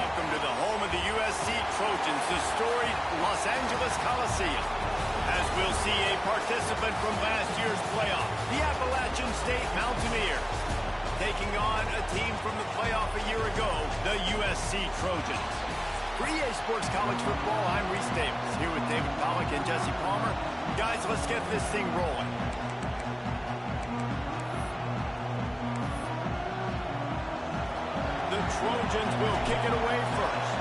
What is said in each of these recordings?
Welcome to the home of the USC Trojans, the storied Los Angeles Coliseum. As we'll see a participant from last year's playoff, the Appalachian State Mountaineers, taking on a team from the playoff a year ago, the USC Trojans. For EA Sports College Football, I'm Reese Davis, here with David Pollack and Jesse Palmer. Guys, let's get this thing rolling. The Trojans will kick it away first.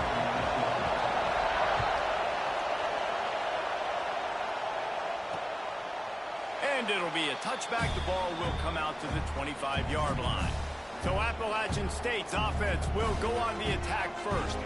And it'll be a touchback. The ball will come out to the 25-yard line. So Appalachian State's offense will go on the attack first.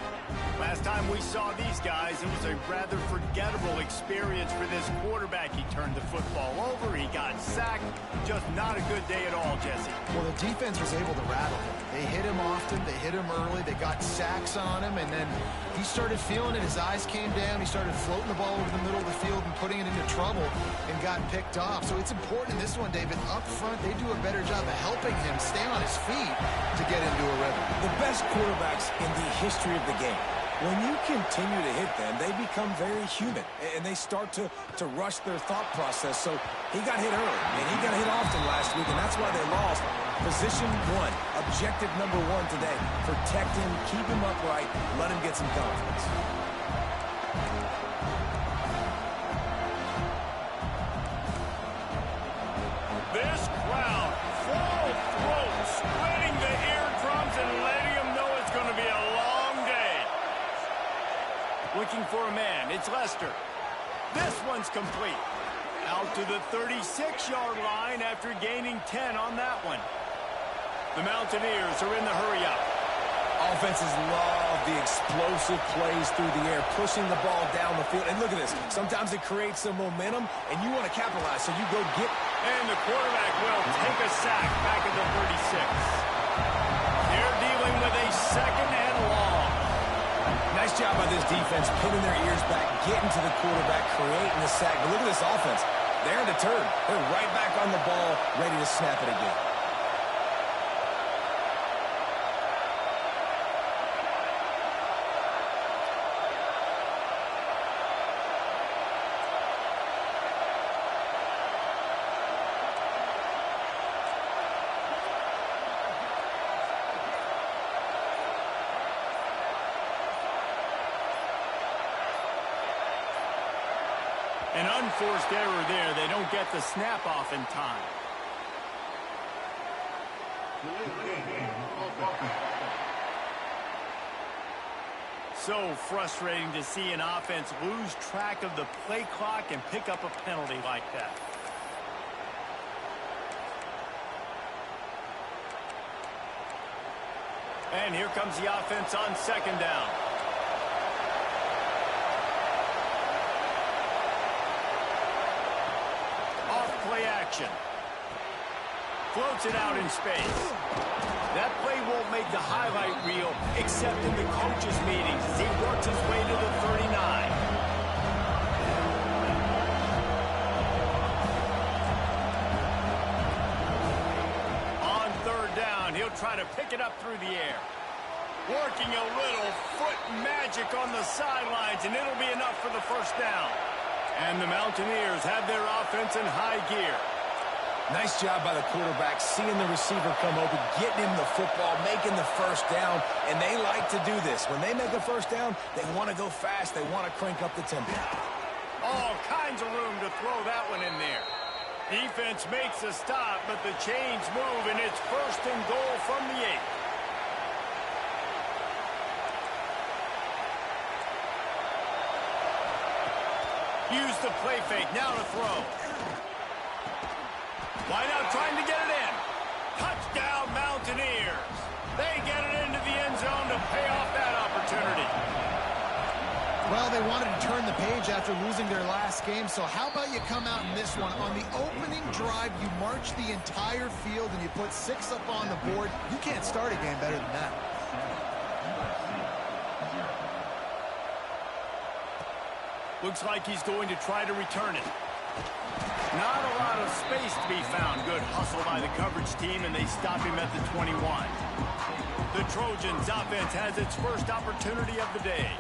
Last time we saw these guys, it was a rather forgettable experience for this quarterback. He turned the football over, he got sacked. Just not a good day at all, Jesse. Well, the defense was able to rattle him. They hit him often, they hit him early, they got sacks on him, and then he started feeling it. His eyes came down, he started floating the ball over the middle of the field and putting it into trouble and got picked off. So it's important in this one, David, up front, they do a better job of helping him stay on his feet to get into a rhythm. The best quarterbacks in the history of the game, when you continue to hit them, they become very human, and they start to rush their thought process. So he got hit early, and he got hit often last week, and that's why they lost. Position one, objective number one today. Protect him, keep him upright, let him get some confidence. This crowd, full throat, splitting the eardrums and letting them know it's going to be a long day. Looking for a man, it's Lester. This one's complete. Out to the 36-yard line after gaining 10 on that one. The Mountaineers are in the hurry-up. Offenses love the explosive plays through the air, pushing the ball down the field. And look at this. Sometimes it creates some momentum, and you want to capitalize, so you go get. And the quarterback will take a sack back at the 36. They're dealing with a second and long. Nice job by this defense, pinning their ears back, getting to the quarterback, creating the sack. But look at this offense. They're deterred. They're right back on the ball, ready to snap it again. An unforced error there. They don't get the snap off in time. So frustrating to see an offense lose track of the play clock and pick up a penalty like that. And here comes the offense on second down. Play action. Floats it out in space. That play won't make the highlight reel except in the coaches' meetings as he works his way to the 39. On third down, he'll try to pick it up through the air. Working a little foot magic on the sidelines, and it'll be enough for the first down. And the Mountaineers have their offense in high gear. Nice job by the quarterback, seeing the receiver come open, getting him the football, making the first down, and they like to do this. When they make a first down, they want to go fast. They want to crank up the tempo. All kinds of room to throw that one in there. Defense makes a stop, but the chains move, and it's first and goal from the 8. Use the play fake, now to throw. Wide out trying to get it in. Touchdown, Mountaineers. They get it into the end zone to pay off that opportunity. Well, they wanted to turn the page after losing their last game, so how about you come out in this one? On the opening drive, you march the entire field and you put 6 up on the board. You can't start a game better than that. Looks like he's going to try to return it. Not a lot of space to be found. Good hustle by the coverage team, and they stop him at the 21. The Trojans offense has its first opportunity of the day.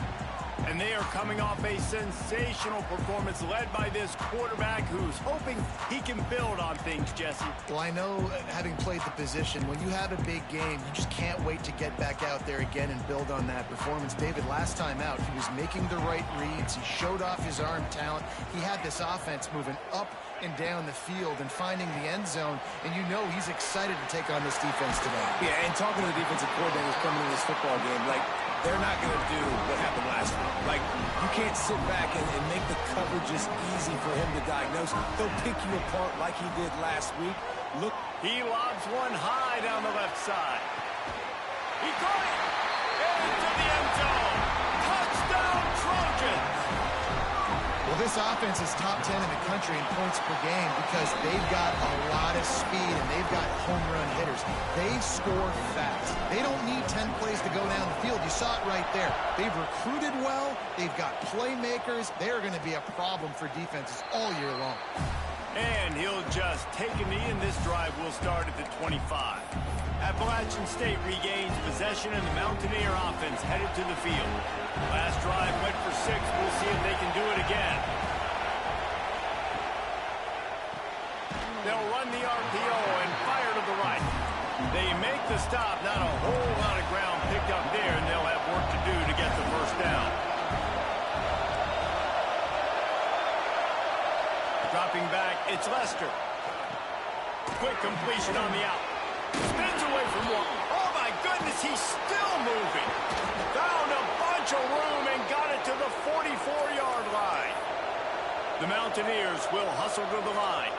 And they are coming off a sensational performance led by this quarterback who's hoping he can build on things, Jesse. Well, I know, having played the position, when you have a big game, you just can't wait to get back out there again and build on that performance. David, last time out, he was making the right reads. He showed off his arm talent. He had this offense moving up and down the field and finding the end zone, and you know he's excited to take on this defense today. Yeah, and talking to the defensive coordinators coming in this football game, like, they're not going to do what happened last week. Like, you can't sit back and make the coverages easy for him to diagnose. They'll pick you apart like he did last week. Look. He lobs one high down the left side. He caught it! Into the end zone! Touchdown, Trojans! Well, this offense is top 10 in the country in points per game because they've got a lot of speed and they've got home run hitters. They score fast. They don't need 10 plays to go down the field. You saw it right there. They've recruited well. They've got playmakers. They're going to be a problem for defenses all year long. And he'll just take a knee, and this drive will start at the 25. Appalachian State regains possession, and the Mountaineer offense headed to the field. Last drive went for 6. We'll see if they can do it again. They'll run the RPO and fire to the right. They make the stop. Not a whole lot of ground picked up there, and they'll have work to do to get the first down. Dropping back, it's Lester. Quick completion on the out. Spins away from one. Oh, my goodness, he's still moving. Found a bunch of room and got it to the 44-yard line. The Mountaineers will hustle to the line.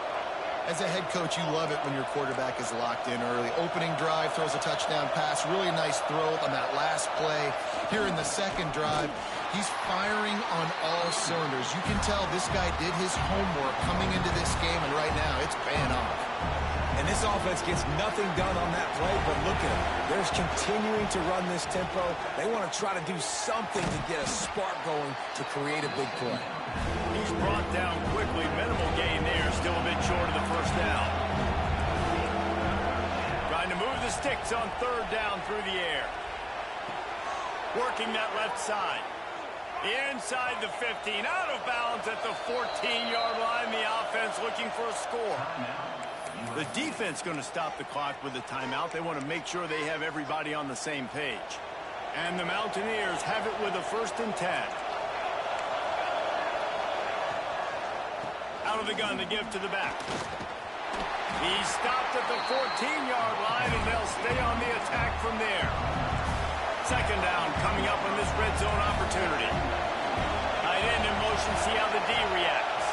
As a head coach, you love it when your quarterback is locked in early. Opening drive, throws a touchdown pass. Really nice throw on that last play. Here in the second drive, he's firing on all cylinders. You can tell this guy did his homework coming into this game, and right now it's paying off. And this offense gets nothing done on that play, but look at them. They're continuing to run this tempo. They want to try to do something to get a spark going to create a big play. He's brought down quickly. Minimal gain there. Still a bit short of the first down. Trying to move the sticks on third down through the air. Working that left side. Inside the 15. Out of bounds at the 14-yard line. The offense looking for a score. The defense going to stop the clock with a timeout. They want to make sure they have everybody on the same page. And the Mountaineers have it with a 1st and 10. Out of the gun to give to the back. He stopped at the 14-yard line, and they'll stay on the attack from there. Second down coming up on this red zone opportunity. Tight end in motion, see how the D reacts.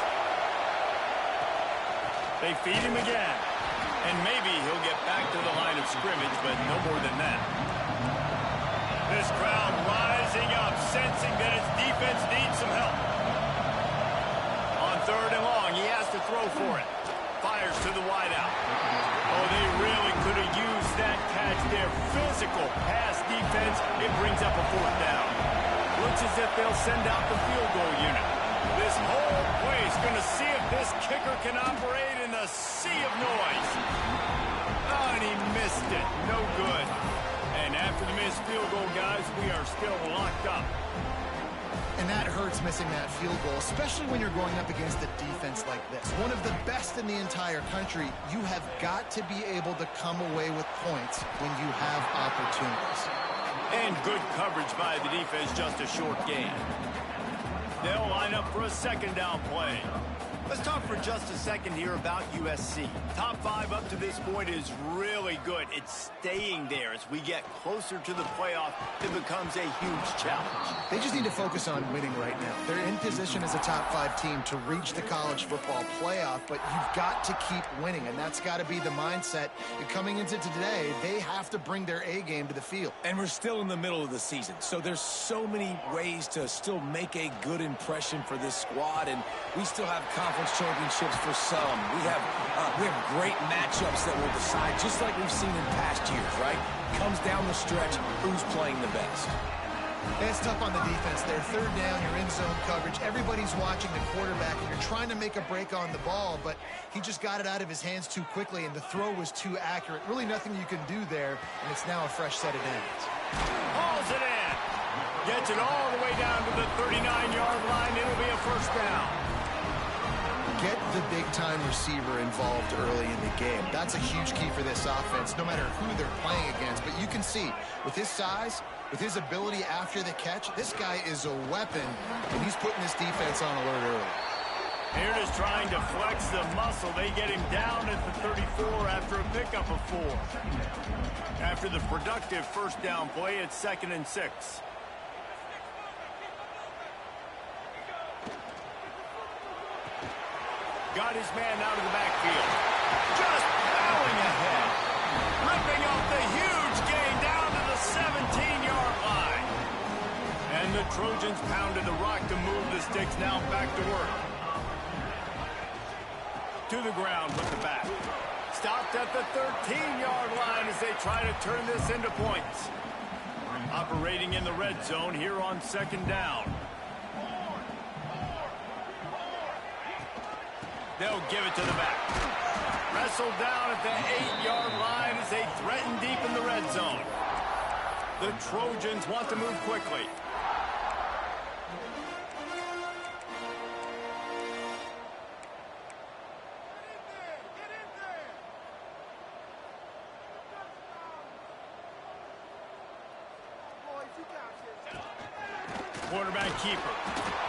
They feed him again. And maybe he'll get back to the line of scrimmage, but no more than that. This crowd rising up, sensing that its defense needs some help. On third and long, he has to throw for it. Fires to the wideout. Oh, they really could have used that catch there. Physical pass defense. It brings up a 4th down. Looks as if they'll send out the field goal unit. This whole place going to see if this kicker can operate in the sea of noise. Oh, and he missed it. No good. And after the missed field goal, guys, we are still locked up. And that hurts, missing that field goal, especially when you're going up against a defense like this. One of the best in the entire country. You have got to be able to come away with points when you have opportunities. And good coverage by the defense, just a short gain. They'll line up for a 2nd down play. Let's talk for just a second here about USC. Top 5 up to this point is really good. It's staying there. As we get closer to the playoff, it becomes a huge challenge. They just need to focus on winning right now. They're in position as a top 5 team to reach the college football playoff, but you've got to keep winning, and that's got to be the mindset. And coming into today, they have to bring their A game to the field. And we're still in the middle of the season, so there's so many ways to still make a good impression for this squad, and we still have conference championships for some. We have great matchups that will decide, just like we've seen in past years, right? Comes down the stretch, who's playing the best. It's tough on the defense there. Third down, you're in zone coverage. Everybody's watching the quarterback, and you're trying to make a break on the ball, but he just got it out of his hands too quickly, and the throw was too accurate. Really nothing you can do there, and it's now a fresh set of downs. Hauls it in. Gets it all the way down to the 39-yard line. It'll be a first down. Get the big-time receiver involved early in the game. That's a huge key for this offense, no matter who they're playing against. But you can see, with his size, with his ability after the catch, this guy is a weapon, and he's putting this defense on alert early. Here it is trying to flex the muscle. They get him down at the 34 after a pickup of 4. After the productive first down play, it's 2nd and 6. Got his man out of the backfield. Just plowing ahead. Ripping off the huge gain down to the 17-yard line. And the Trojans pounded the rock to move the sticks. Now back to work. To the ground with the back. Stopped at the 13-yard line as they try to turn this into points. Operating in the red zone here on 2nd down. They'll give it to the back. Wrestled down at the 8-yard line as they threaten deep in the red zone. The Trojans want to move quickly. Quarterback keeper.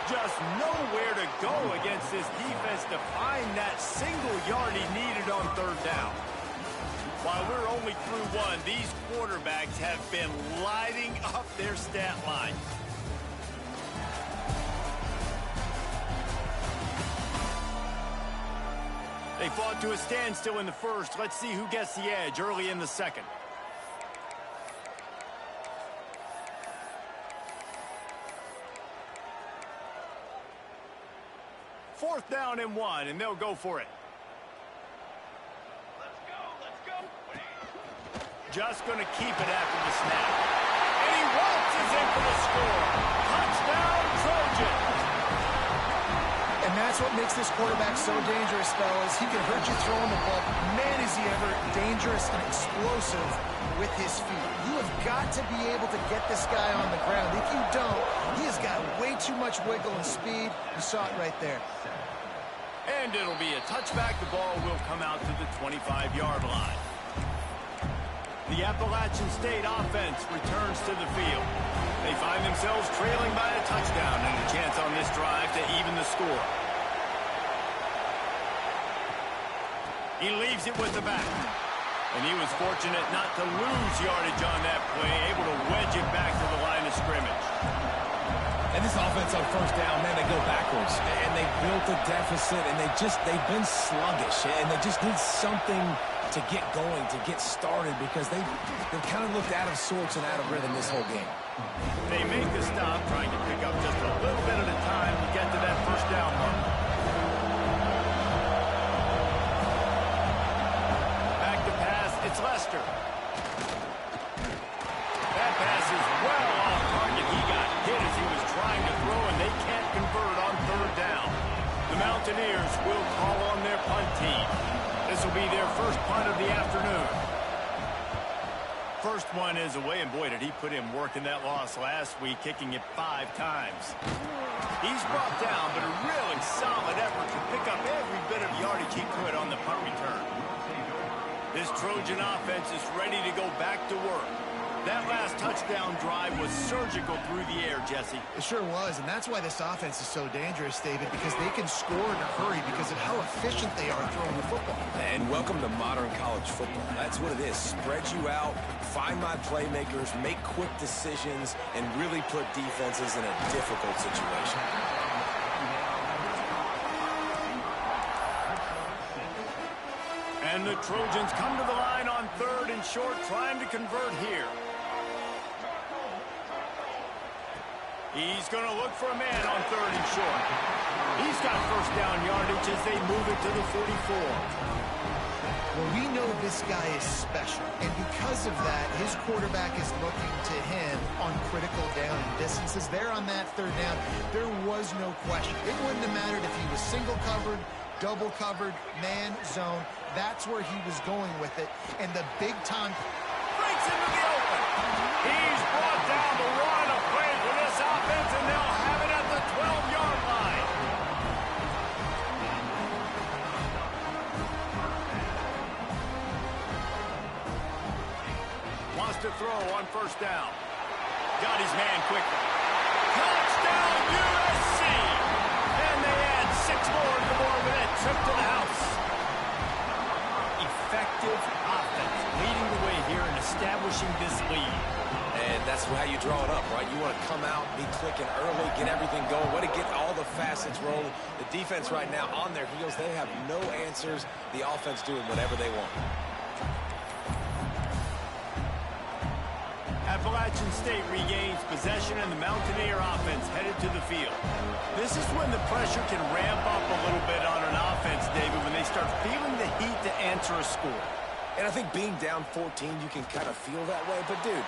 Just nowhere to go against this defense to find that single yard he needed on 3rd down. While we're only through 1, these quarterbacks have been lighting up their stat line. They fought to a standstill in the first. Let's see who gets the edge early in the second. 4th down and 1, and they'll go for it. Let's go. Just going to keep it after the snap. And he waltzes in for the score. Touchdown, Trojans. And that's what makes this quarterback so dangerous, fellas. He can hurt you throwing the ball. Man, is he ever dangerous and explosive with his feet. You have got to be able to get this guy on the ground. If you don't, he has got way too much wiggle and speed. You saw it right there. And it'll be a touchback. The ball will come out to the 25-yard line. The Appalachian State offense returns to the field. They find themselves trailing by a touchdown and a chance on this drive to even the score. He leaves it with the back. And he was fortunate not to lose yardage on that play, able to wedge it back to the line of scrimmage. And this offense on 1st down, man, they go backwards. And they built a deficit, and they've been sluggish. And they just need something to get going, to get started, because they've kind of looked out of sorts and out of rhythm this whole game. They make the stop, trying to pick up just a little bit at a time to get to that 1st down mark. Back to pass, it's Lester. That pass is well off target. He got hit as he was trying to throw, and they can't convert on 3rd down. The Mountaineers will call on their punt team. This will be their first punt of the afternoon. First one is away, and boy, did he put in work in that loss last week, kicking it 5 times. He's brought down, but a really solid effort to pick up every bit of yardage he could on the punt return. This Trojan offense is ready to go back to work. That last touchdown drive was surgical through the air, Jesse. It sure was, and that's why this offense is so dangerous, David, because they can score in a hurry because of how efficient they are throwing the football. And welcome to modern college football. That's what it is. Spread you out, find my playmakers, make quick decisions, and really put defenses in a difficult situation. And the Trojans come to the line on 3rd and short, trying to convert here. He's going to look for a man on 3rd and short. He's got 1st down yardage as they move it to the 44. Well, we know this guy is special, and because of that, his quarterback is looking to him on critical down and instances there on that third down, there was no question. It wouldn't have mattered if he was single covered, double covered, man, zone. That's where he was going with it. And the big time breaks into the open. He's brought down the run of play for this offense, and they'll have it at the 12-yard line. Wants to throw on first down. Got his man quickly. Touchdown USC! And they add 6 more to the board with that trip to the house. Effective offense leading the way here and establishing this lead. And that's how you draw it up, right? You want to come out, be clicking early, get everything going. Want to get all the facets rolling. The defense right now on their heels, they have no answers. The offense doing whatever they want. Appalachian State regains possession and the Mountaineer offense headed to the field. This is when the pressure can ramp up a little bit on an offense, David, when they start feeling the heat to answer a score. And I think being down 14, you can kind of feel that way. But, dude,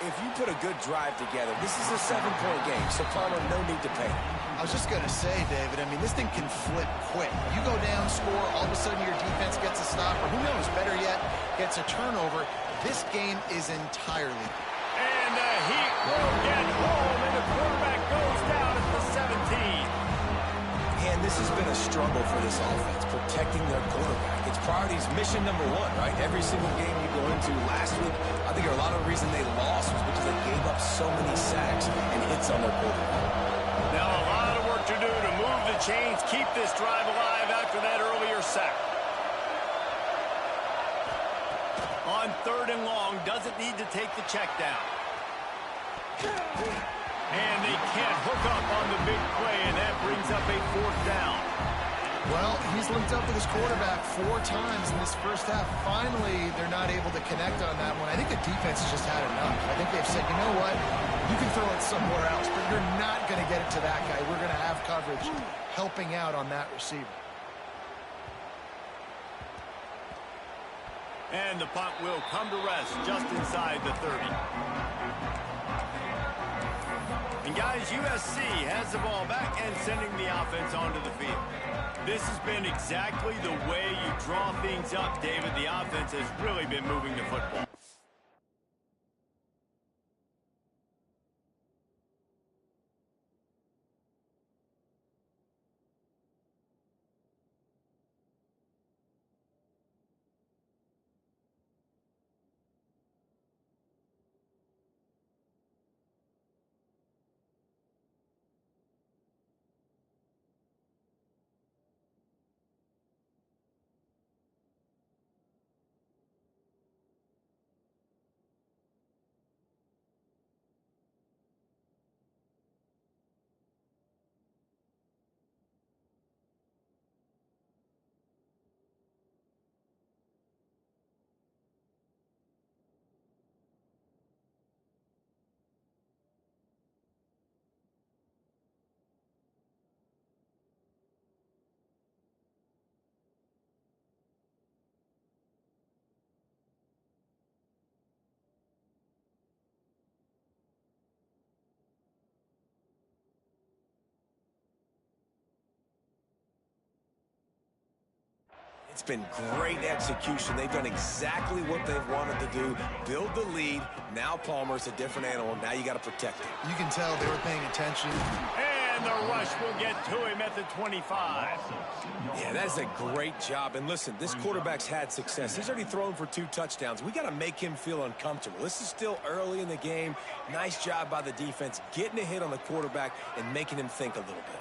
if you put a good drive together, this is a 7-point game, so Palmer, no need to panic. I was just going to say, David, I mean, this thing can flip quick. You go down, score, all of a sudden your defense gets a stop, or who knows, better yet, gets a turnover. This game is entirely. And the heat will get home, and the quarterback goes down at the 17. And this has been a struggle for this offense, protecting their quarterback. It's priorities mission number 1, right? Every single game you go into last week, I think a lot of the reason they lost was because they gave up so many sacks and hits on their quarterback. Now a lot of work to do to move the chains, keep this drive alive after that earlier sack. On 3rd and long, doesn't need to take the check down. And they can't hook up on the big play, and that brings up a 4th down. Well, he's linked up with his quarterback 4 times in this first half. Finally, they're not able to connect on that one. I think the defense has just had enough. I think they've said, you know what, you can throw it somewhere else, but you're not going to get it to that guy. We're going to have coverage helping out on that receiver. And the punt will come to rest just inside the 30. And guys, USC has the ball back and sending the offense onto the field. This has been exactly the way you draw things up, David. The offense has really been moving the football. It's been great execution. They've done exactly what they've wanted to do. Build the lead. Now Palmer's a different animal. Now you got to protect him. You can tell they were paying attention. And the rush will get to him at the 25. Yeah, that is a great job. And listen, this quarterback's had success. He's already thrown for 2 touchdowns. We got to make him feel uncomfortable. This is still early in the game. Nice job by the defense, getting a hit on the quarterback and making him think a little bit.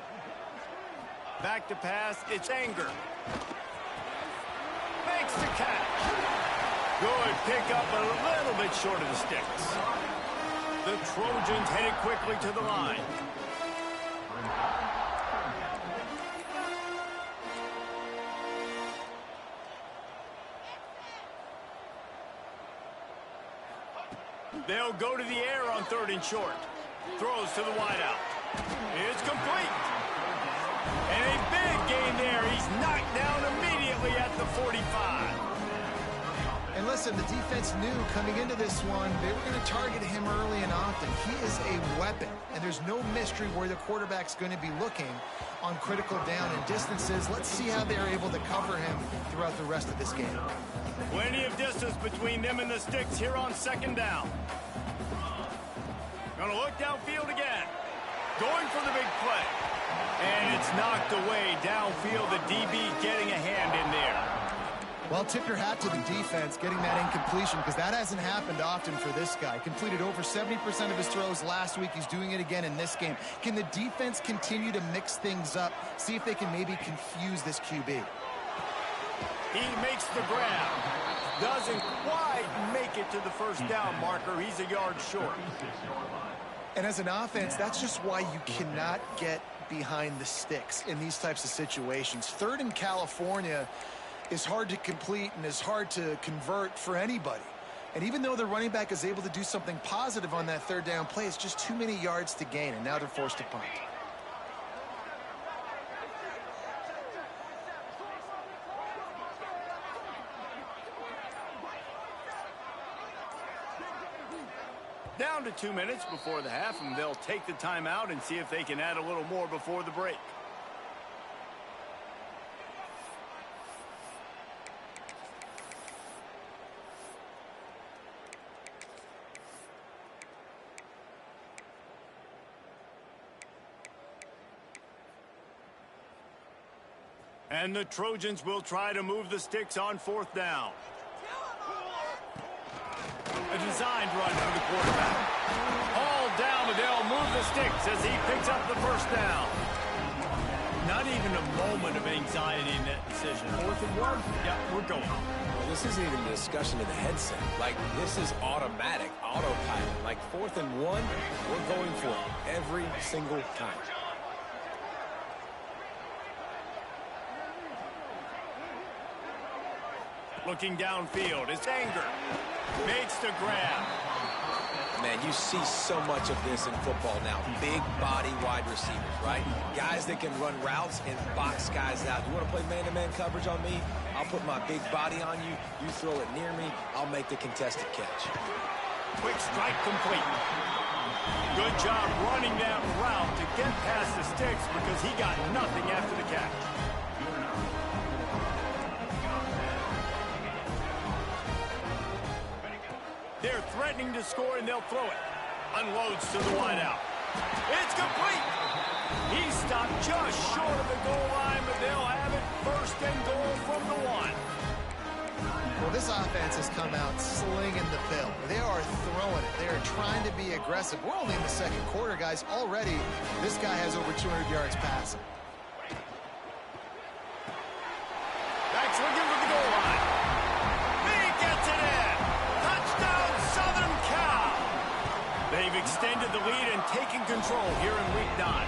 Back to pass. It's Anger. Makes the catch. Good pickup, but a little bit short of the sticks. The Trojans headed quickly to the line. They'll go to the air on 3rd and short. Throws to the wideout. It's complete. And a big gain there. He's knocked down immediately at the 45. And listen, the defense knew coming into this one, they were going to target him early and often. He is a weapon. weapon, and there's no mystery where the quarterback's going to be looking on critical down and distances. Let's see how they're able to cover him throughout the rest of this game. Plenty of distance between them and the sticks here on second down. Gonna look downfield again. Going for the big play. And it's knocked away downfield. The DB getting a hand in there. Well, tip your hat to the defense getting that incompletion, because that hasn't happened often for this guy. Completed over 70% of his throws last week. He's doing it again in this game. Can the defense continue to mix things up? See if they can maybe confuse this QB. He makes the grab. Doesn't quite make it to the first down marker. He's a yard short. And as an offense, that's just why you cannot get behind the sticks in these types of situations. Third in California is hard to complete and is hard to convert for anybody. And even though the running back is able to do something positive on that third down play, it's just too many yards to gain, and now they're forced to punt. Down to 2 minutes before the half, and they'll take the timeout and see if they can add a little more before the break. And the Trojans will try to move the sticks on fourth down. A designed run for the quarterback. All down, but they'll move the sticks as he picks up the first down. Not even a moment of anxiety in that decision. 4th and 1? Yeah, we're going. Well, this isn't even a discussion in the headset. Like, this is automatic, autopilot. Like, 4th and 1, we're going for it every single time. Looking downfield, it's Anger. Makes the grab. Man, you see so much of this in football now. Big body wide receivers, right? Guys that can run routes and box guys out. You want to play man-to-man coverage on me? I'll put my big body on you. You throw it near me, I'll make the contested catch. Quick strike complete. Good job running that route to get past the sticks because he got nothing after the catch. They're threatening to score, and they'll throw it. Unloads to the wideout. It's complete. He stopped just short of the goal line, but they'll have it 1st and goal from the 1. Well, this offense has come out slinging the bill. They are throwing it. They are trying to be aggressive. We're only in the second quarter, guys. Already, this guy has over 200 yards passing. Back's looking for the goal line. He gets it in. Touchdown, Southern Cal. They've extended the lead and taken control here in Week 9.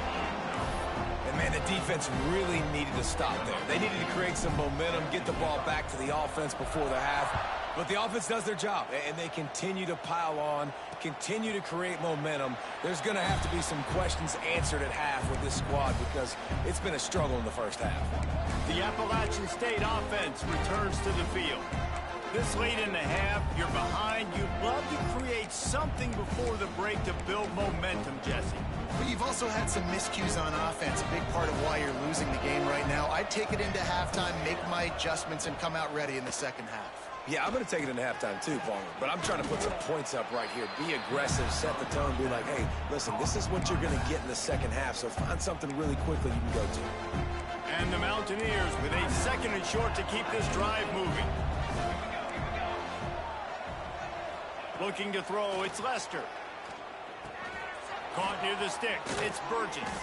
And, man, the defense really needed to stop there. They needed to create some momentum, get the ball back to the offense before the half. But the offense does their job, and they continue to pile on, continue to create momentum. There's going to have to be some questions answered at half with this squad because it's been a struggle in the first half. The Appalachian State offense returns to the field. This late in the half, you're behind. You'd love to create something before the break to build momentum, Jesse. But you've also had some miscues on offense, a big part of why you're losing the game right now. I'd take it into halftime, make my adjustments, and come out ready in the second half. Yeah, I'm going to take it into halftime too, Palmer. But I'm trying to put some points up right here. Be aggressive, set the tone, be like, hey, listen, this is what you're going to get in the second half, so find something really quickly you can go to. And the Mountaineers with a 2nd and short to keep this drive moving. Looking to throw, it's Lester. Caught near the sticks, it's Burgess.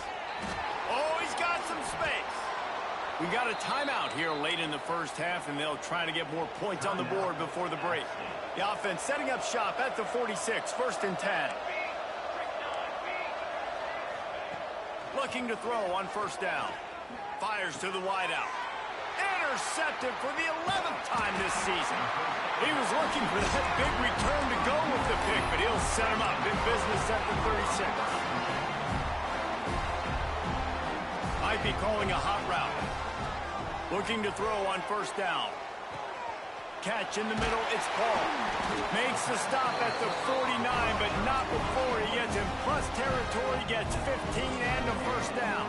Oh, he's got some space. We got a timeout here late in the first half, and they'll try to get more points on the board before the break. The offense setting up shop at the 46, 1st and 10. Looking to throw on 1st down. Fires to the wideout. Intercepted for the 11th time this season. He was looking for that big return to go with the pick, but he'll set him up in business at the 36. Might be calling a hot route. Looking to throw on 1st down. Catch in the middle, it's Paul. Makes the stop at the 49, but not before he gets in plus territory territory, gets 15 and a first down.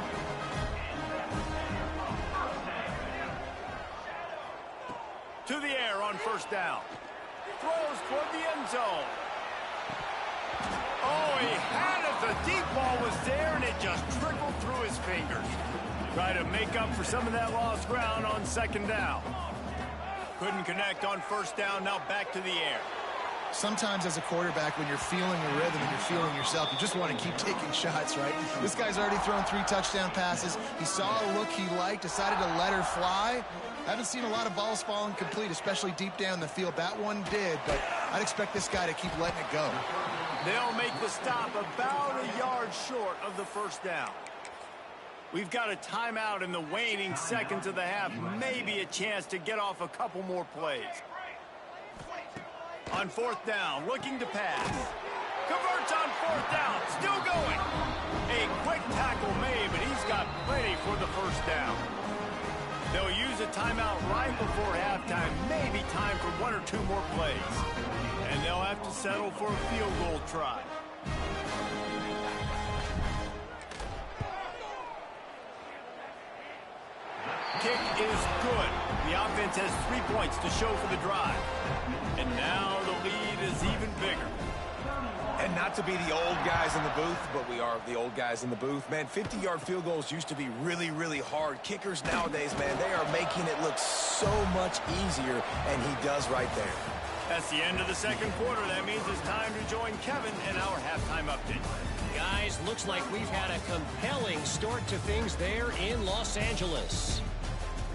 To the air on first down. Throws toward the end zone. Oh, he had it. The deep ball was there, and it just trickled through his fingers. Try to make up for some of that lost ground on second down. Couldn't connect on first down. Now back to the air. Sometimes as a quarterback, when you're feeling the rhythm and you're feeling yourself, you just want to keep taking shots, right? This guy's already thrown 3 touchdown passes. He saw a look he liked, decided to let her fly. Haven't seen a lot of balls falling complete, especially deep down the field. That one did, but I'd expect this guy to keep letting it go. They'll make the stop about a yard short of the first down. We've got a timeout in the waning seconds of the half. Maybe a chance to get off a couple more plays. On fourth down, looking to pass. Converts on fourth down, still going. A quick tackle made, but he's got plenty for the first down. They'll use a timeout right before halftime. Maybe time for 1 or 2 more plays. And they'll have to settle for a field goal try. Kick is good. The offense has 3 points to show for the drive. And now the lead is even bigger. And not to be the old guys in the booth, but we are the old guys in the booth. Man, 50-yard field goals used to be really, really hard. Kickers nowadays, man, they are making it look so much easier, and he does right there. That's the end of the second quarter. That means it's time to join Kevin in our halftime update. Guys, looks like we've had a compelling start to things there in Los Angeles.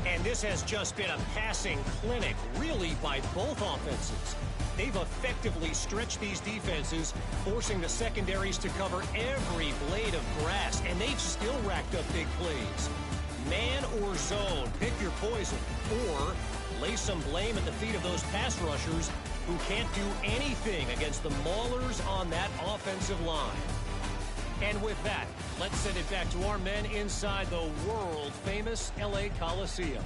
And this has just been a passing clinic, really, by both offenses. They've effectively stretched these defenses, forcing the secondaries to cover every blade of grass, and they've still racked up big plays. Man or zone, pick your poison, or lay some blame at the feet of those pass rushers who can't do anything against the maulers on that offensive line. And with that, let's send it back to our men inside the world-famous LA Coliseum.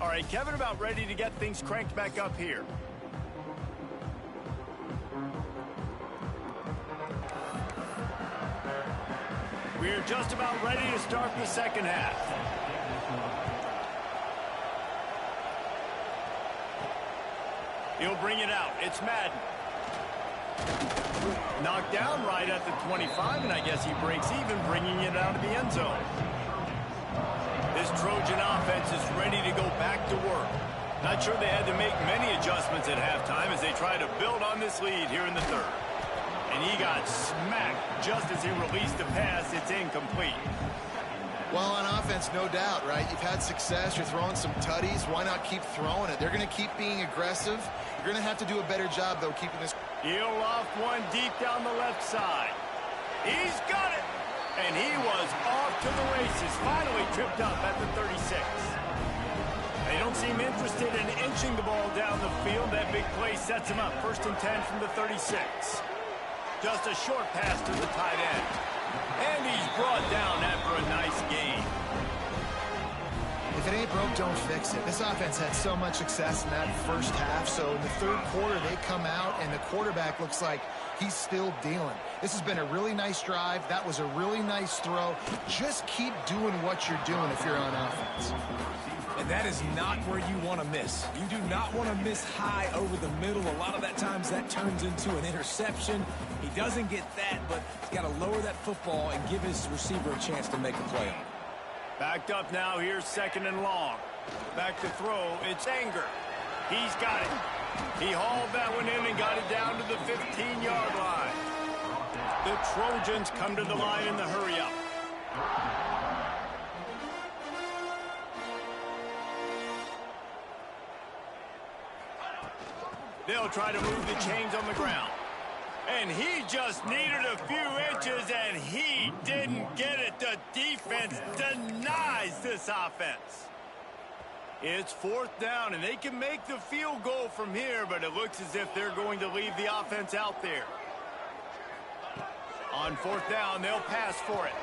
All right, Kevin, about ready to get things cranked back up here. We're just about ready to start the second half. He'll bring it out. It's Madden. Knocked down right at the 25, and I guess he breaks even, bringing it out of the end zone. This Trojan offense is ready to go back to work. Not sure they had to make many adjustments at halftime as they try to build on this lead here in the third. And he got smacked just as he released the pass. It's incomplete. Well, on offense, no doubt, right? You've had success. You're throwing some tutties. Why not keep throwing it? They're going to keep being aggressive. You're going to have to do a better job, though, keeping this. He'll loft one deep down the left side. He's got it. And he was off to the races. Finally tripped up at the 36. They don't seem interested in inching the ball down the field. That big play sets him up. 1st and 10 from the 36. Just a short pass to the tight end. And he's brought down after a nice gain. If it ain't broke, don't fix it. This offense had so much success in that first half, so in the third quarter they come out and the quarterback looks like he's still dealing. This has been a really nice drive. That was a really nice throw. Just keep doing what you're doing if you're on offense. And that is not where you want to miss. You do not want to miss high over the middle. A lot of that times that turns into an interception. He doesn't get that, but he's got to lower that football and give his receiver a chance to make a play on it. Backed up now. Here's 2nd and long. Back to throw. It's Anger. He's got it. He hauled that one in and got it down to the 15-yard line. The Trojans come to the line in the hurry-up. They'll try to move the chains on the ground. And he just needed a few inches, and he didn't get it. The defense denies this offense. It's 4th down, and they can make the field goal from here, but it looks as if they're going to leave the offense out there. On 4th down, they'll pass for it.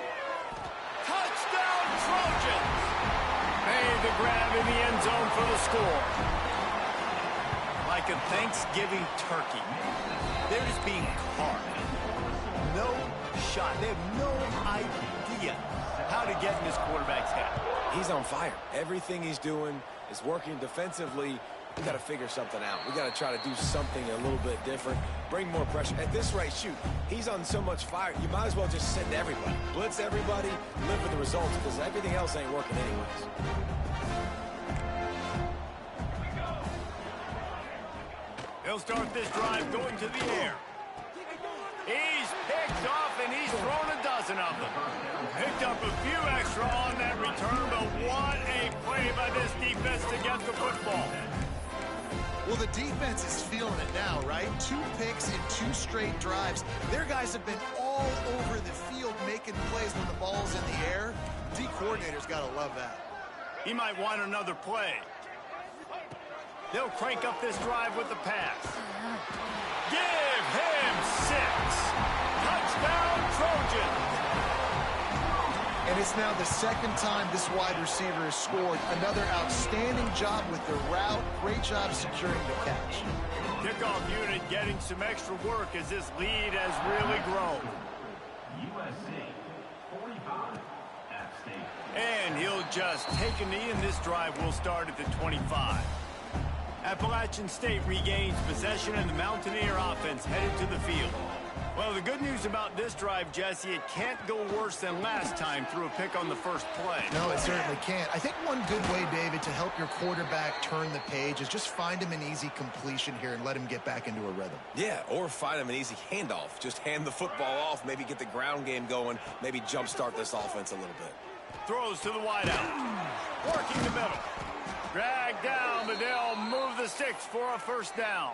Touchdown, Trojans! Made the grab in the end zone for the score. Like a Thanksgiving turkey, they're just being carved. No shot. They have no idea how to get in this quarterback's head. He's on fire. Everything he's doing is working defensively. We got to figure something out. We got to try to do something a little bit different, bring more pressure. At this rate, shoot, he's on so much fire, you might as well just send everybody. Blitz everybody, live with the results, because everything else ain't working anyways. He'll start this drive going to the air. He's picked off, and he's thrown a dozen of them. Picked up a few extra on that return, but what a play by this defense to get the football. Well, the defense is feeling it now, right? 2 picks in 2 straight drives. Their guys have been all over the field making plays when the ball's in the air. D coordinator's got to love that. He might want another play. They'll crank up this drive with the pass. Give him 6. Touchdown, Trojan. And it's now the second time this wide receiver has scored. Another outstanding job with the route. Great job securing the catch. Kickoff unit getting some extra work as this lead has really grown. USC 45 at State. And he'll just take a knee, and this drive will start at the 25. Appalachian State regains possession, and the Mountaineer offense headed to the field. Well, the good news about this drive, Jesse, it can't go worse than last time through a pick on the first play. No, it certainly can't. I think one good way, David, to help your quarterback turn the page is just find him an easy completion here and let him get back into a rhythm. Yeah, or find him an easy handoff. Just hand the football off, maybe get the ground game going, maybe jumpstart this offense a little bit. Throws to the wideout. Working the middle. Drag down, but they'll move the sticks for a first down.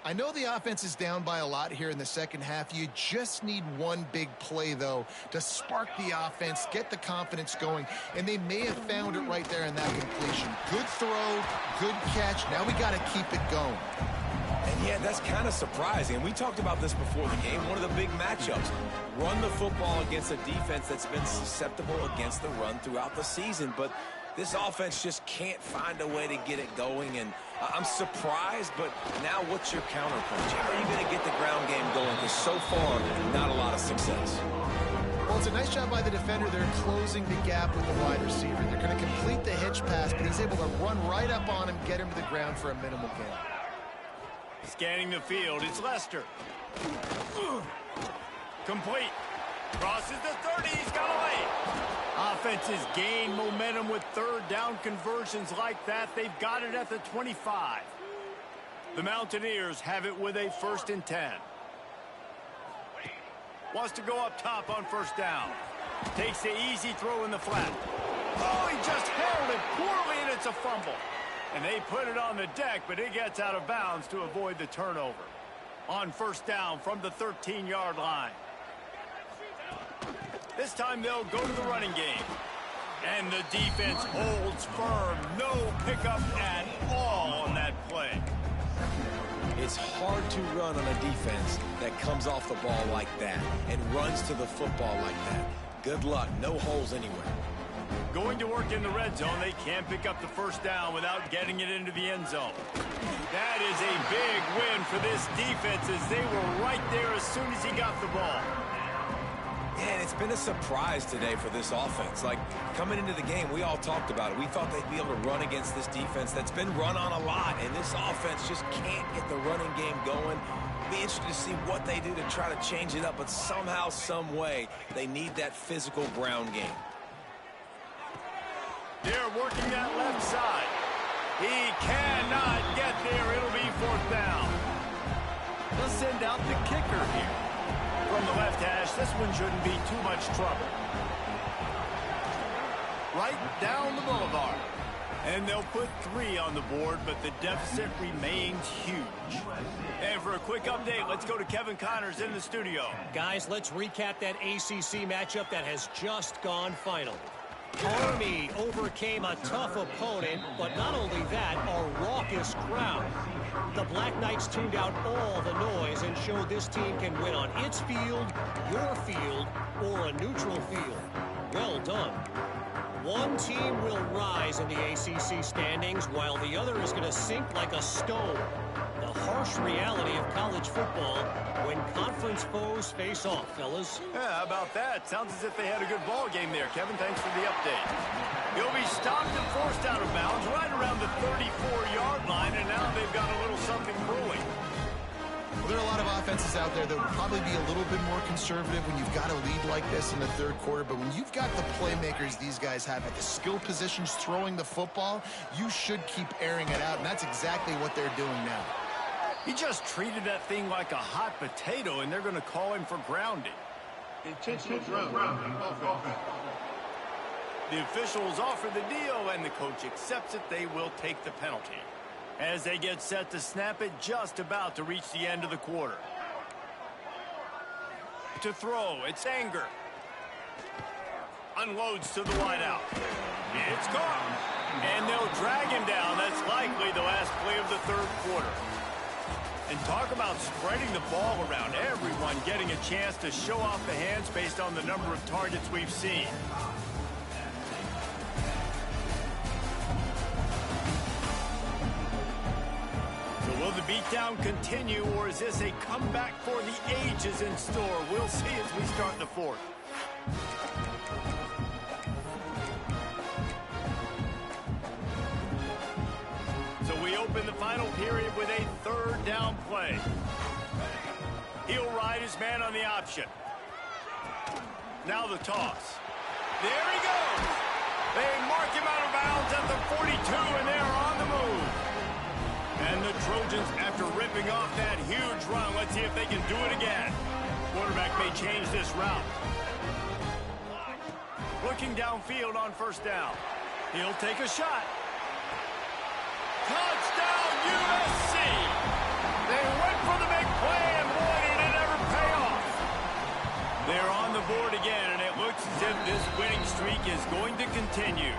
I know the offense is down by a lot here in the second half. You just need one big play, though, to spark the offense, get the confidence going, and they may have found it right there in that completion. Good throw, good catch. Now we got to keep it going. And yeah, that's kind of surprising. And we talked about this before the game. One of the big matchups. Run the football against a defense that's been susceptible against the run throughout the season. But this offense just can't find a way to get it going. And I'm surprised, but now what's your counterpunch? How are you going to get the ground game going? Because so far, not a lot of success. Well, it's a nice job by the defender. They're closing the gap with the wide receiver. They're going to complete the hitch pass, but he's able to run right up on him, get him to the ground for a minimal gain. Scanning the field, it's Lester. Complete. Crosses the 30, he's got a lane. Offenses gain momentum with third down conversions like that. They've got it at the 25. The Mountaineers have it with a 1st and 10. Wants to go up top on first down. Takes the easy throw in the flat. Oh, he just handled it poorly, and it's a fumble. And they put it on the deck, but it gets out of bounds to avoid the turnover. On first down from the 13-yard line. This time they'll go to the running game. And the defense holds firm. No pickup at all on that play. It's hard to run on a defense that comes off the ball like that and runs to the football like that. Good luck. No holes anywhere. Going to work in the red zone, they can't pick up the first down without getting it into the end zone. That is a big win for this defense as they were right there as soon as he got the ball. And it's been a surprise today for this offense. Like, coming into the game, we all talked about it. We thought they'd be able to run against this defense that's been run on a lot, and this offense just can't get the running game going. Be interested to see what they do to try to change it up, but somehow, some way, they need that physical ground game. They're working that left side. He cannot get there. It'll be 4th down. They'll send out the kicker here. From the left hash, this one shouldn't be too much trouble. Right down the boulevard. And they'll put 3 on the board, but the deficit remains huge. And for a quick update, let's go to Kevin Connors in the studio. Guys, let's recap that ACC matchup that has just gone final. Army overcame a tough opponent, but not only that, a raucous crowd. The Black Knights tuned out all the noise and showed this team can win on its field, your field, or a neutral field. Well done. One team will rise in the ACC standings while the other is going to sink like a stone. The harsh reality of college football when conference foes face off, fellas. Yeah, how about that? Sounds as if they had a good ball game there, Kevin. Thanks for the update. He'll be stopped and forced out of bounds right around the 34-yard line, and now they've got a little something brewing. Well, there are a lot of offenses out there that would probably be a little bit more conservative when you've got a lead like this in the third quarter. But when you've got the playmakers these guys have at the skill positions throwing the football, you should keep airing it out, and that's exactly what they're doing now. He just treated that thing like a hot potato, and they're going to call him for grounding. Intentional grounding. The officials offer the deal, and the coach accepts it. They will take the penalty. As they get set to snap it, just about to reach the end of the quarter. To throw, it's Anger. Unloads to the wideout. It's gone. And they'll drag him down. That's likely the last play of the third quarter. And talk about spreading the ball around. Everyone getting a chance to show off the hands based on the number of targets we've seen. Will the beatdown continue, or is this a comeback for the ages in store? We'll see as we start the fourth. So we open the final period with a third down play. He'll ride his man on the option. Now the toss. There he goes. They mark him out of bounds at the 42, and they're on the move. And the Trojans, after ripping off that huge run, let's see if they can do it again. Quarterback may change this route. Looking downfield on first down. He'll take a shot. Touchdown, USC! They went for the big play, and boy, did it ever pay off. They're on the board again, and it looks as if this winning streak is going to continue.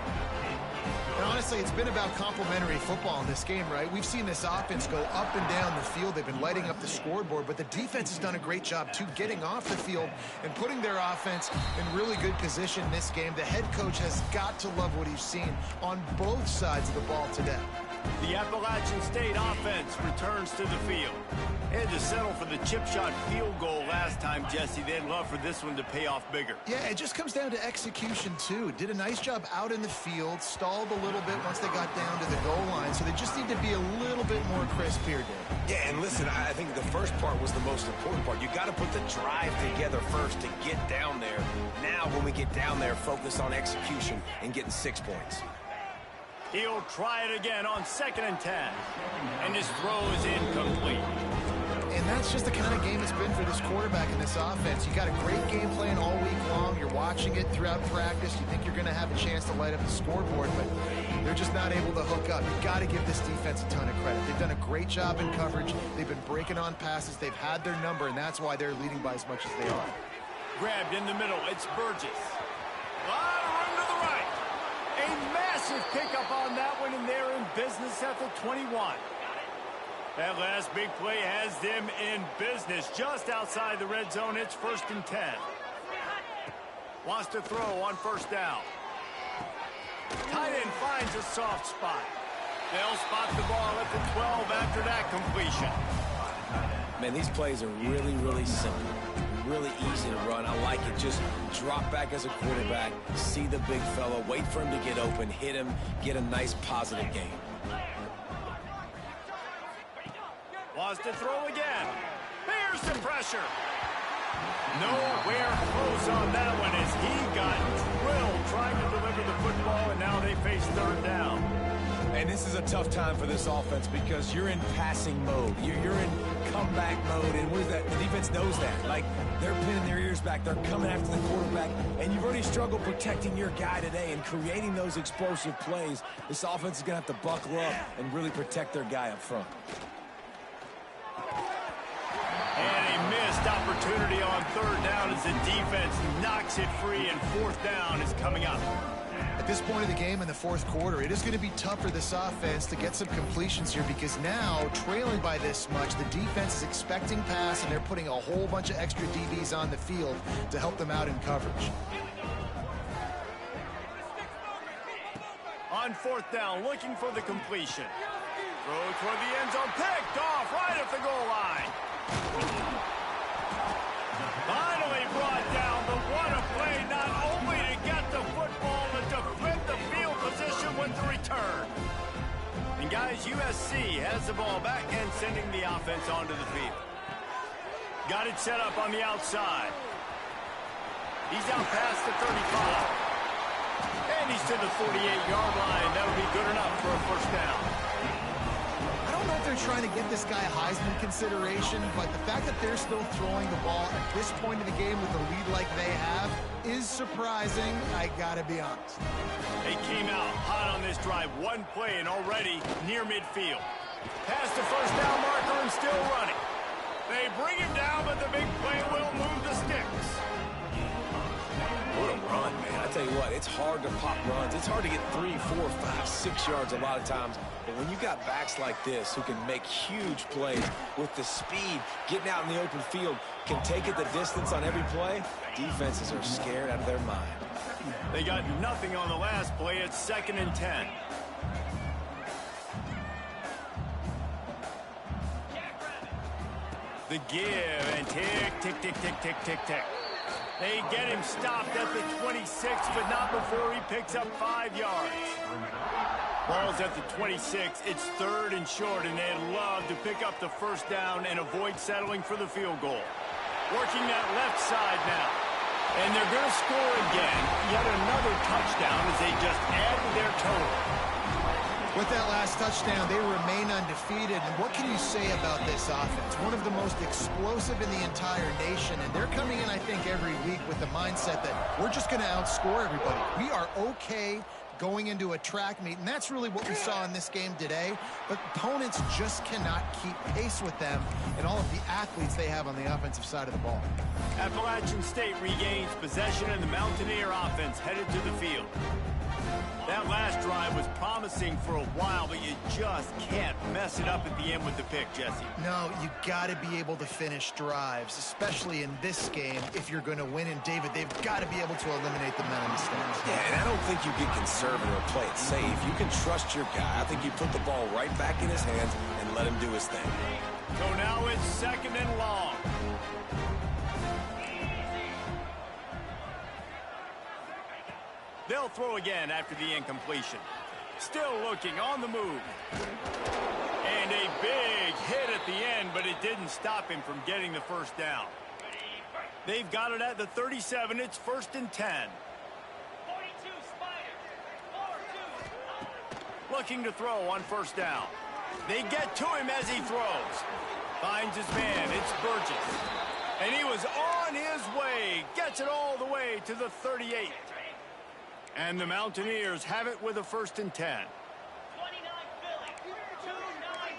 And honestly, it's been about complementary football in this game, right? We've seen this offense go up and down the field. They've been lighting up the scoreboard, but the defense has done a great job, too, getting off the field and putting their offense in really good position in this game. The head coach has got to love what he's seen on both sides of the ball today. The Appalachian State offense returns to the field. They had to settle for the chip shot field goal last time, Jesse. They'd love for this one to pay off bigger. Yeah, it just comes down to execution, too. Did a nice job out in the field, stalled a little bit once they got down to the goal line, so they just need to be a little bit more crisp here, Dave. Yeah, and listen, I think the first part was the most important part. You got to put the drive together first to get down there. Now, when we get down there, focus on execution and getting 6 points. He'll try it again on 2nd and 10. And his throw is incomplete. And that's just the kind of game it's been for this quarterback and this offense. You got a great game plan all week long. You're watching it throughout practice. You think you're going to have a chance to light up the scoreboard, but they're just not able to hook up. You've got to give this defense a ton of credit. They've done a great job in coverage. They've been breaking on passes. They've had their number, and that's why they're leading by as much as they are. Grabbed in the middle. It's Burgess. A lot of room to the right. A massive pickup on that one, and they're in business at the 21. That last big play has them in business just outside the red zone. It's 1st and 10. Wants to throw on first down. Tight end finds a soft spot. They'll spot the ball at the 12 after that completion. Man, these plays are really, really simple. Really easy to run. I like it. Just drop back as a quarterback, see the big fella, wait for him to get open, hit him, get a nice positive game. Wants to throw again. There's the pressure. Nowhere close on that one as he got drilled trying to deliver the football, and now they face 3rd down. And this is a tough time for this offense because you're in passing mode. You're in comeback mode, and what is that? The defense knows that. Like, they're pinning their ears back. They're coming after the quarterback, and you've already struggled protecting your guy today and creating those explosive plays. This offense is going to have to buckle up and really protect their guy up front. And a missed opportunity on 3rd down as the defense knocks it free, and 4th down is coming up. At this point of the game in the 4th quarter, it is going to be tough for this offense to get some completions here because now, trailing by this much, the defense is expecting pass, and they're putting a whole bunch of extra DBs on the field to help them out in coverage. On 4th down, looking for the completion. Throw toward the end zone, picked off right at the goal line. Finally brought down, but what a play, not only to get the football, but to flip the field position with the return. And guys, USC has the ball back and sending the offense onto the field. Got it set up on the outside. He's out past the 35. And he's to the 48-yard line. That would be good enough for a first down. I don't know if they're trying to get this guy Heisman consideration, but the fact that they're still throwing the ball at this point of the game with a lead like they have is surprising, I gotta be honest. They came out hot on this drive. One play and already near midfield. Past the first down marker and still running. They bring him down, but the big play will move the sticks. What a run, man. I tell you what, it's hard to pop runs. It's hard to get 3, 4, 5, 6 yards a lot of times. But when you got backs like this who can make huge plays with the speed, getting out in the open field, can take it the distance on every play, defenses are scared out of their mind. They got nothing on the last play. It's 2nd and 10. The give and tick, tick, tick, tick, tick, tick, tick. They get him stopped at the 26, but not before he picks up 5 yards. Ball's at the 26. It's 3rd and short, and they'd love to pick up the first down and avoid settling for the field goal. Working that left side now. And they're going to score again. Yet another touchdown as they just add to their total. With that last touchdown, they remain undefeated. And what can you say about this offense? One of the most explosive in the entire nation. And they're coming in, I think, every week with the mindset that we're just going to outscore everybody. We are okay going into a track meet, and that's really what we saw in this game today. But opponents just cannot keep pace with them and all of the athletes they have on the offensive side of the ball. Appalachian State regains possession, and the Mountaineer offense headed to the field. That last drive was promising for a while, but you just can't mess it up at the end with the pick, Jesse. No, you got to be able to finish drives, especially in this game if you're going to win. And, David, they've got to be able to eliminate the men on the stands. Yeah, and I don't think you get conservative or play it safe. You can trust your guy. I think you put the ball right back in his hands and let him do his thing. So now it's 2nd and long. They'll throw again after the incompletion. Still looking on the move. And a big hit at the end, but it didn't stop him from getting the first down. They've got it at the 37. It's 1st and 10. 42 Spiders. 4-2. Looking to throw on first down. They get to him as he throws. Finds his man. It's Burgess. And he was on his way. Gets it all the way to the 38. And the Mountaineers have it with a 1st and 10. 29 Philly. 29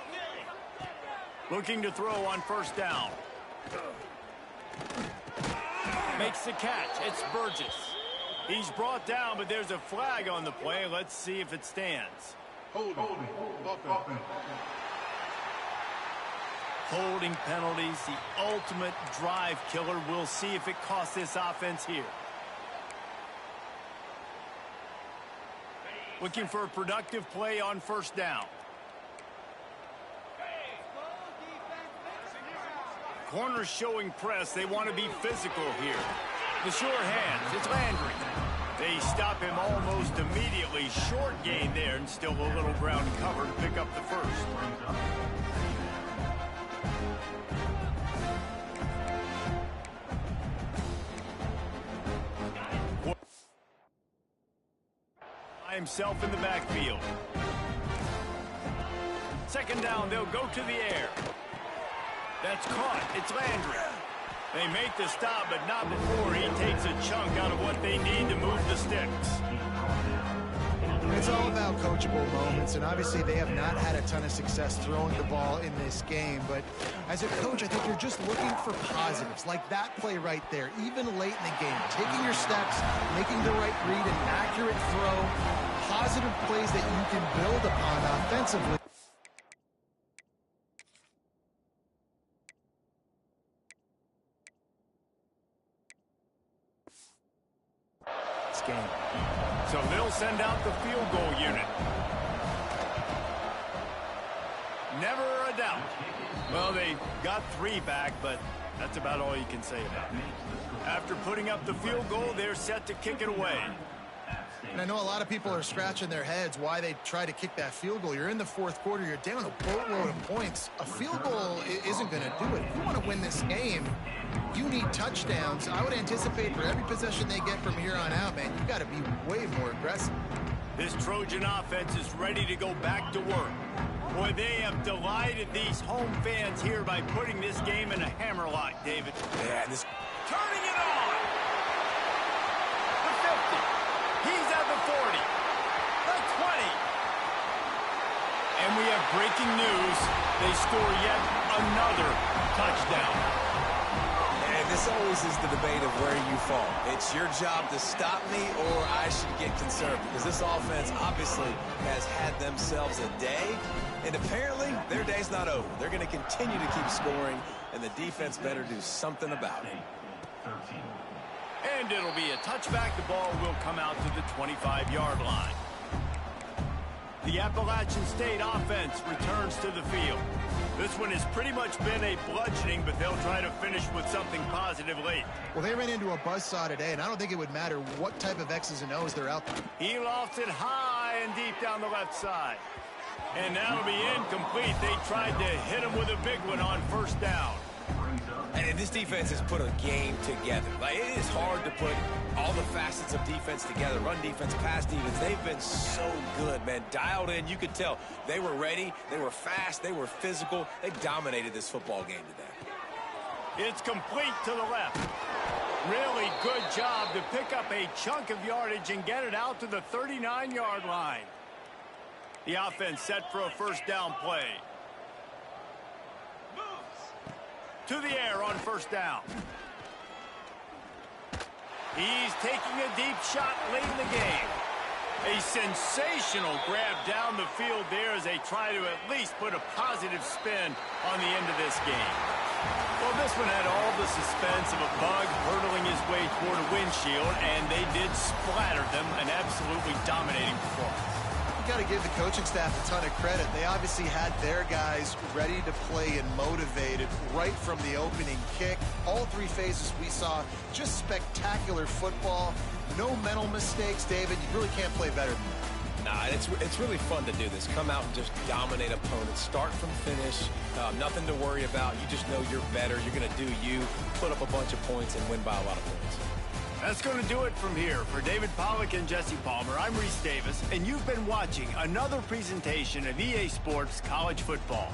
Philly. Looking to throw on first down. Makes the catch. It's Burgess. He's brought down, but there's a flag on the play. Let's see if it stands. Holding penalties, the ultimate drive killer. We'll see if it costs this offense here. Looking for a productive play on first down. Corners showing press. They want to be physical here. The sure hands. It's Landry. They stop him almost immediately. Short gain there, and still a little ground cover to pick up the first. Himself in the backfield. 2nd down, they'll go to the air. That's caught. It's Landry. They make the stop, but not before he takes a chunk out of what they need to move the sticks. It's all about coachable moments, and obviously they have not had a ton of success throwing the ball in this game. But as a coach, I think you're just looking for positives, like that play right there, even late in the game. Taking your steps, making the right read, an accurate throw, positive plays that you can build upon offensively. This game. So they'll send out the field goal unit. Never a doubt. Well, they got 3 back, but that's about all you can say about it. After putting up the field goal, they're set to kick it away. And I know a lot of people are scratching their heads why they try to kick that field goal. You're in the 4th quarter. You're down a boatload of points. A field goal isn't going to do it. If you want to win this game, you need touchdowns. I would anticipate for every possession they get from here on out, man, you got to be way more aggressive. This Trojan offense is ready to go back to work. Boy, they have delighted these home fans here by putting this game in a hammerlock, David. Yeah, this... Turning it on! The 50. He's at the 40. The 20. And we have breaking news. They score yet another touchdown. And this always is the debate of where you fall. It's your job to stop me or I should get concerned, because this offense obviously has had themselves a day, and apparently their day's not over. They're going to continue to keep scoring, and the defense better do something about it. And it'll be a touchback. The ball will come out to the 25-yard line. The Appalachian State offense returns to the field. This one has pretty much been a bludgeoning, but they'll try to finish with something positive late. Well, they ran into a buzzsaw today, and I don't think it would matter what type of X's and O's they're out there. He lofts it high and deep down the left side. And that'll be incomplete. They tried to hit him with a big one on 1st down. And this defense has put a game together. Like, it is hard to put all the facets of defense together. Run defense, pass defense. They've been so good, man. Dialed in. You could tell they were ready. They were fast. They were physical. They dominated this football game today. It's complete to the left. Really good job to pick up a chunk of yardage and get it out to the 39-yard line. The offense set for a 1st down play. To the air on 1st down. He's taking a deep shot late in the game. A sensational grab down the field there as they try to at least put a positive spin on the end of this game. Well, this one had all the suspense of a bug hurtling his way toward a windshield, and they did splatter them. An absolutely dominating performance. Got to give the coaching staff a ton of credit. They obviously had their guys ready to play and motivated right from the opening kick. All 3 phases we saw just spectacular football. No mental mistakes, David. You really can't play better than that. Nah, it's really fun to do this. Come out and just dominate opponents. Start from finish. Nothing to worry about. You just know you're better. You're going to do you, put up a bunch of points, and win by a lot of points. That's going to do it from here. For David Pollack and Jesse Palmer, I'm Reese Davis, and you've been watching another presentation of EA Sports College Football.